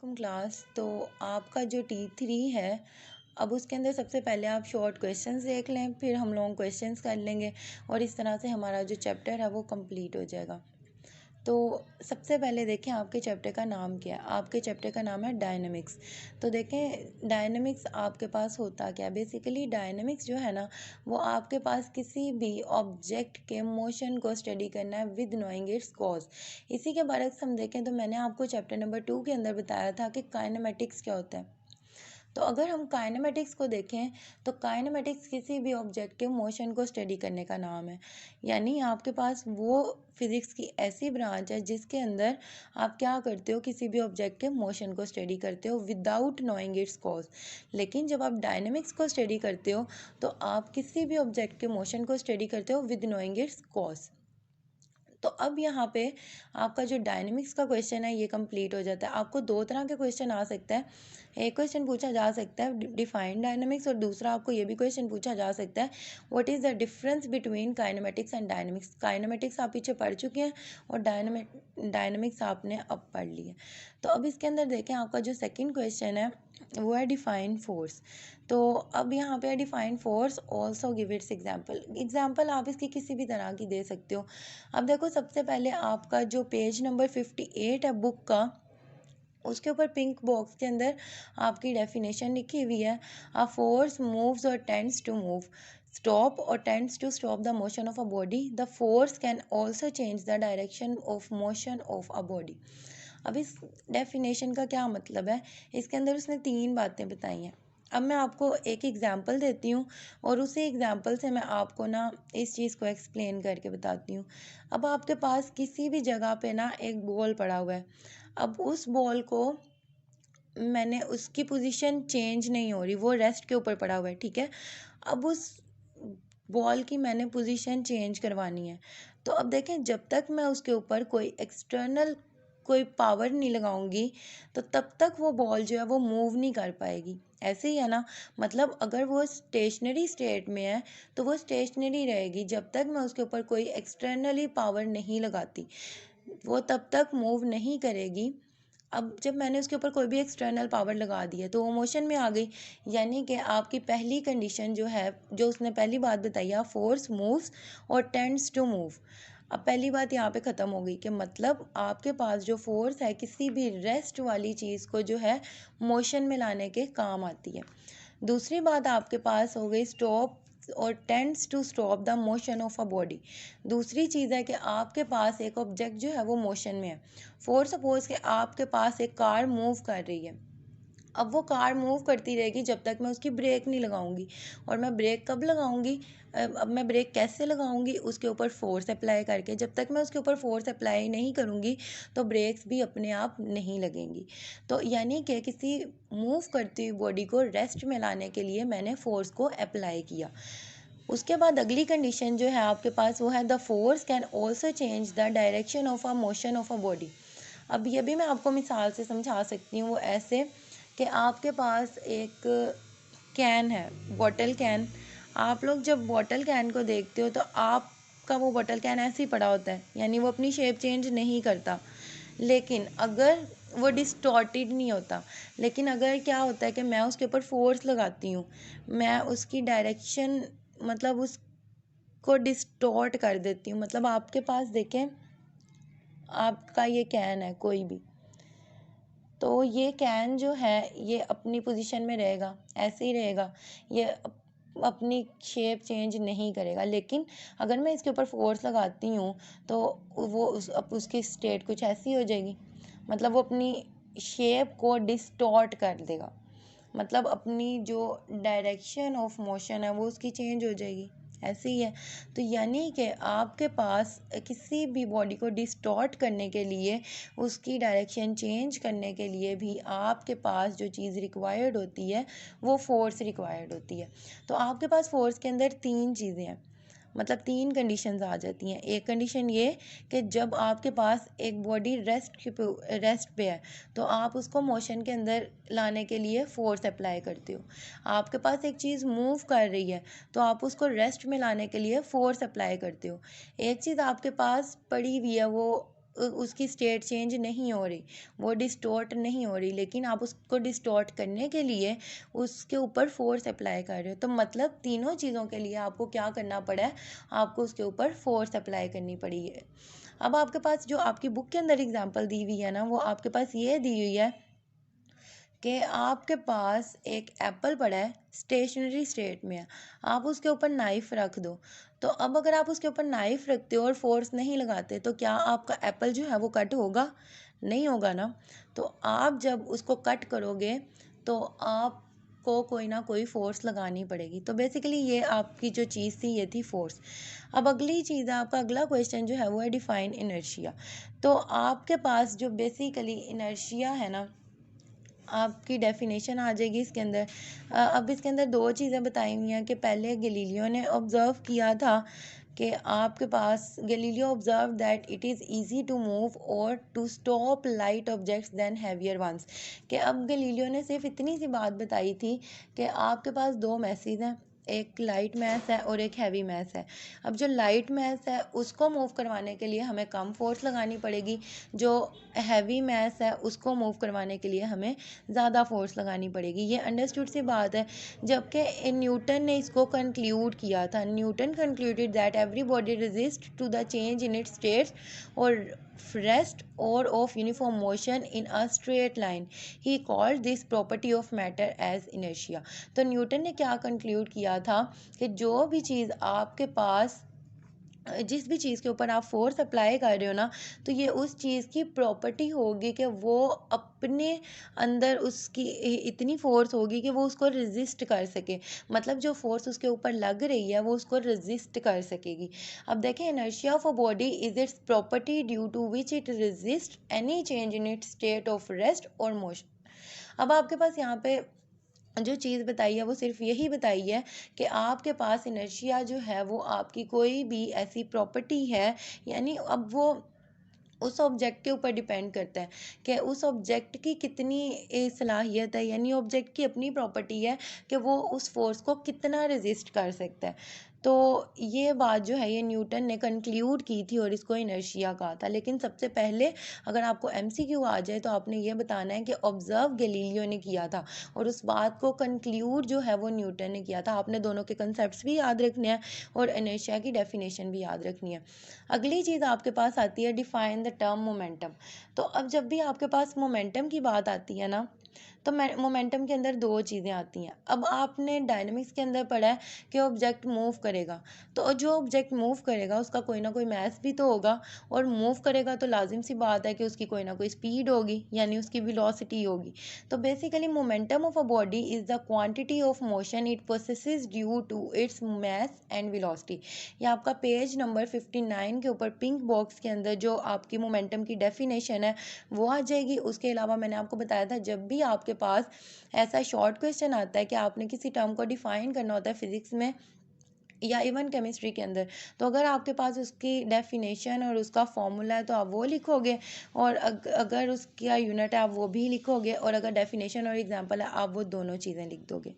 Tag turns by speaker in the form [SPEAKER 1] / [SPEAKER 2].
[SPEAKER 1] वालेकुम क्लास। तो आपका जो T3 है, अब उसके अंदर सबसे पहले आप शॉर्ट क्वेश्चंस देख लें, फिर हम लॉन्ग क्वेश्चंस कर लेंगे और इस तरह से हमारा जो चैप्टर है वो कंप्लीट हो जाएगा। तो सबसे पहले देखें आपके चैप्टर का नाम क्या है। आपके चैप्टर का नाम है डायनेमिक्स। तो देखें डायनेमिक्स आपके पास होता क्या है। बेसिकली डायनेमिक्स जो है ना, वो आपके पास किसी भी ऑब्जेक्ट के मोशन को स्टडी करना है विद नोइंग इट्स कॉज। इसी के बारे में हम देखें तो मैंने आपको चैप्टर नंबर 2 के अंदर बताया था कि काइनेमेटिक्स क्या होता है। तो अगर हम काइनेमेटिक्स को देखें तो काइनेमेटिक्स किसी भी ऑब्जेक्ट के मोशन को स्टडी करने का नाम है। यानी आपके पास वो फिज़िक्स की ऐसी ब्रांच है जिसके अंदर आप क्या करते हो, किसी भी ऑब्जेक्ट के मोशन को स्टडी करते हो विदाउट नोइंग इट्स कॉज। लेकिन जब आप डायनेमिक्स को स्टडी करते हो तो आप किसी भी ऑब्जेक्ट के मोशन को स्टडी करते हो विद नोइंग इट्स कॉज। तो अब यहाँ पे आपका जो डायनेमिक्स का क्वेश्चन है ये कंप्लीट हो जाता है। आपको दो तरह के क्वेश्चन आ सकता है। एक क्वेश्चन पूछा जा सकता है डिफाइन डायनेमिक्स, और दूसरा आपको ये भी क्वेश्चन पूछा जा सकता है what is the difference between kinematics and dynamics. Kinematics आप पीछे पढ़ चुके हैं और डायनेमिक्स आपने अब पढ़ ली है। तो अब इसके अंदर देखें आपका जो सेकेंड क्वेश्चन है वो है डिफाइन फोर्स। तो अब यहाँ पे define force also give its example आप इसकी किसी भी तरह की दे सकते हो। अब देखो सबसे पहले आपका जो पेज नंबर 58 है बुक का, उसके ऊपर पिंक बॉक्स के अंदर आपकी डेफिनेशन लिखी हुई है। अ फोर्स मूव्स और टेंड्स टू मूव, स्टॉप और tends to stop the motion of a body. The force can also change the direction of motion of a body. अब इस डेफिनेशन का क्या मतलब है, इसके अंदर उसने तीन बातें बताई हैं। अब मैं आपको एक एग्जांपल देती हूँ और उसी एग्जांपल से मैं आपको ना इस चीज़ को एक्सप्लेन करके बताती हूँ। अब आपके पास किसी भी जगह पे ना एक बॉल पड़ा हुआ है। अब उस बॉल को मैंने उसकी पोजीशन चेंज नहीं हो रही, वो रेस्ट के ऊपर पड़ा हुआ है, ठीक है। अब उस बॉल की मैंने पोजीशन चेंज करवानी है। तो अब देखें जब तक मैं उसके ऊपर कोई एक्सटर्नल कोई पावर नहीं लगाऊंगी तो तब तक वो बॉल जो है वो मूव नहीं कर पाएगी। ऐसे ही है ना, मतलब अगर वो स्टेशनरी स्टेट में है तो वो स्टेशनरी रहेगी जब तक मैं उसके ऊपर कोई एक्सटर्नली पावर नहीं लगाती, वो तब तक मूव नहीं करेगी। अब जब मैंने उसके ऊपर कोई भी एक्सटर्नल पावर लगा दी है तो वो मोशन में आ गई। यानी कि आपकी पहली कंडीशन जो है, जो उसने पहली बात बताई है, फोर्स मूव्स और टेंड्स टू मूव। अब पहली बात यहाँ पे ख़त्म हो गई कि मतलब आपके पास जो फोर्स है किसी भी रेस्ट वाली चीज़ को जो है मोशन में लाने के काम आती है। दूसरी बात आपके पास हो गई स्टॉप और tends to stop the motion of a body. दूसरी चीज़ है कि आपके पास एक ऑब्जेक्ट जो है वो मोशन में है। फॉर सपोज कि आपके पास एक कार मूव कर रही है। अब वो कार मूव करती रहेगी जब तक मैं उसकी ब्रेक नहीं लगाऊंगी। और मैं ब्रेक कब लगाऊंगी, अब मैं ब्रेक कैसे लगाऊंगी, उसके ऊपर फोर्स अप्लाई करके। जब तक मैं उसके ऊपर फोर्स अप्लाई नहीं करूंगी तो ब्रेक्स भी अपने आप नहीं लगेंगी। तो यानी कि किसी मूव करती हुई बॉडी को रेस्ट में लाने के लिए मैंने फोर्स को अप्लाई किया। उसके बाद अगली कंडीशन जो है आपके पास वो है the force can also change the direction of a motion of a body. अब ये भी मैं आपको मिसाल से समझा सकती हूँ, वो ऐसे कि आपके पास एक कैन है, बॉटल कैन। आप लोग जब बॉटल कैन को देखते हो तो आपका वो बॉटल कैन ऐसे ही पड़ा होता है, यानी वो अपनी शेप चेंज नहीं करता। लेकिन अगर वो डिस्टॉर्टेड नहीं होता, लेकिन अगर क्या होता है कि मैं उसके ऊपर फोर्स लगाती हूँ, मैं उसकी डायरेक्शन मतलब उसको डिस्टॉर्ट कर देती हूँ। मतलब आपके पास देखें, आपका ये कैन है कोई भी, तो ये कैन जो है ये अपनी पोजीशन में रहेगा, ऐसे ही रहेगा, ये अपनी शेप चेंज नहीं करेगा। लेकिन अगर मैं इसके ऊपर फोर्स लगाती हूँ तो वो उसकी स्टेट कुछ ऐसी हो जाएगी, मतलब वो अपनी शेप को डिस्टॉर्ट कर देगा। मतलब अपनी जो डायरेक्शन ऑफ मोशन है वो उसकी चेंज हो जाएगी। ऐसे ही है। तो यानी कि आपके पास किसी भी बॉडी को डिस्टॉर्ट करने के लिए, उसकी डायरेक्शन चेंज करने के लिए भी आपके पास जो चीज़ रिक्वायर्ड होती है वो फोर्स रिक्वायर्ड होती है। तो आपके पास फोर्स के अंदर तीन चीज़ें हैं, मतलब तीन कंडीशंस आ जाती हैं। एक कंडीशन ये कि जब आपके पास एक बॉडी रेस्ट पे है तो आप उसको मोशन के अंदर लाने के लिए फोर्स अप्लाई करते हो। आपके पास एक चीज़ मूव कर रही है तो आप उसको रेस्ट में लाने के लिए फोर्स अप्लाई करते हो। एक चीज़ आपके पास पड़ी हुई है, वो उसकी स्टेट चेंज नहीं हो रही, वो डिस्टॉर्ट नहीं हो रही, लेकिन आप उसको डिस्टॉर्ट करने के लिए उसके ऊपर फोर्स अप्लाई कर रहे हो। तो मतलब तीनों चीज़ों के लिए आपको क्या करना पड़ा है, आपको उसके ऊपर फोर्स अप्लाई करनी पड़ी है। अब आपके पास जो आपकी बुक के अंदर एग्जांपल दी हुई है ना, वो आपके पास ये दी हुई है कि आपके पास एक एप्पल पड़ा है, स्टेशनरी स्टेट में है, आप उसके ऊपर नाइफ रख दो। तो अब अगर आप उसके ऊपर नाइफ रखते हो और फोर्स नहीं लगाते, तो क्या आपका एप्पल जो है वो कट होगा? नहीं होगा ना। तो आप जब उसको कट करोगे तो आपको कोई ना कोई फोर्स लगानी पड़ेगी। तो बेसिकली ये आपकी जो चीज़ थी ये थी फोर्स। अब अगली चीज़, आपका अगला क्वेश्चन जो है वो है डिफाइन इनर्शिया। तो आपके पास जो बेसिकली इनर्शिया है ना, आपकी डेफिनेशन आ जाएगी इसके अंदर। अब इसके अंदर दो चीज़ें बताई हुई हैं कि पहले गैलीलियो ने ऑब्जर्व किया था कि आपके पास, Galileo observe that it is easy to move और to stop light objects than heavier ones. कि अब गैलीलियो ने सिर्फ इतनी सी बात बताई थी कि आपके पास दो मैसेज हैं, एक लाइट मैस है और एक हैवी मैस है। अब जो लाइट मैस है उसको मूव करवाने के लिए हमें कम फोर्स लगानी पड़ेगी, जो हैवी मैस है उसको मूव करवाने के लिए हमें ज़्यादा फोर्स लगानी पड़ेगी। ये अंडरस्टूड सी बात है। जबकि न्यूटन ने इसको कंक्लूड किया था, Newton concluded that every body resist to the change in its states और rest or of uniform motion in a straight line. He called this property of matter as inertia. तो Newton ने क्या conclude किया था कि जो भी चीज़ आपके पास, जिस भी चीज़ के ऊपर आप फोर्स अप्लाई कर रहे हो ना, तो ये उस चीज़ की प्रॉपर्टी होगी कि वो अपने अंदर उसकी इतनी फोर्स होगी कि वो उसको रेजिस्ट कर सके। मतलब जो फोर्स उसके ऊपर लग रही है वो उसको रेजिस्ट कर सकेगी। अब देखें, inertia of a body is its property due to which it resist any change in its state of rest और मोशन। अब आपके पास यहाँ पे जो चीज़ बताई है वो सिर्फ यही बताई है कि आपके पास इनर्शिया जो है वो आपकी कोई भी ऐसी प्रॉपर्टी है, यानी अब वो उस ऑब्जेक्ट के ऊपर डिपेंड करता है कि उस ऑब्जेक्ट की कितनी सलाहियत है, यानी ऑब्जेक्ट की अपनी प्रॉपर्टी है कि वो उस फोर्स को कितना रेजिस्ट कर सकता है। तो ये बात जो है ये न्यूटन ने कंक्लूड की थी और इसको इनर्शिया कहा था। लेकिन सबसे पहले अगर आपको एमसीक्यू आ जाए तो आपने ये बताना है कि ऑब्जर्व गैलीलियो ने किया था और उस बात को कंक्लूड जो है वो न्यूटन ने किया था। आपने दोनों के कंसेप्ट भी याद रखने हैं और इनर्शिया की डेफिनेशन भी याद रखनी है। अगली चीज़ आपके पास आती है डिफाइन द टर्म मोमेंटम। तो अब जब भी आपके पास मोमेंटम की बात आती है ना, तो मोमेंटम के अंदर दो चीज़ें आती हैं। अब आपने डायनेमिक्स के अंदर पढ़ा है कि ऑब्जेक्ट मूव करेगा, तो जो ऑब्जेक्ट मूव करेगा उसका कोई ना कोई मास भी तो होगा, और मूव करेगा तो लाजिम सी बात है कि उसकी कोई ना कोई स्पीड होगी, यानी उसकी वेलोसिटी होगी। तो basically momentum of a body is the quantity of motion it possesses due to its mass and velocity. ये आपका पेज नंबर 59 के ऊपर पिंक बॉक्स के अंदर जो आपकी मोमेंटम की डेफिनेशन है वो आ जाएगी। उसके अलावा मैंने आपको बताया था जब भी आपके पास ऐसा शॉर्ट क्वेश्चन आता है कि आपने किसी टर्म को डिफाइन करना होता है फिजिक्स में या इवन केमिस्ट्री के अंदर, तो अगर आपके पास उसकी डेफिनेशन और उसका फॉर्मूला है तो आप वो लिखोगे, और अगर उसका यूनिट है आप वो भी लिखोगे, और अगर डेफिनेशन और एग्जांपल है आप वो दोनों चीज़ें लिख दोगे।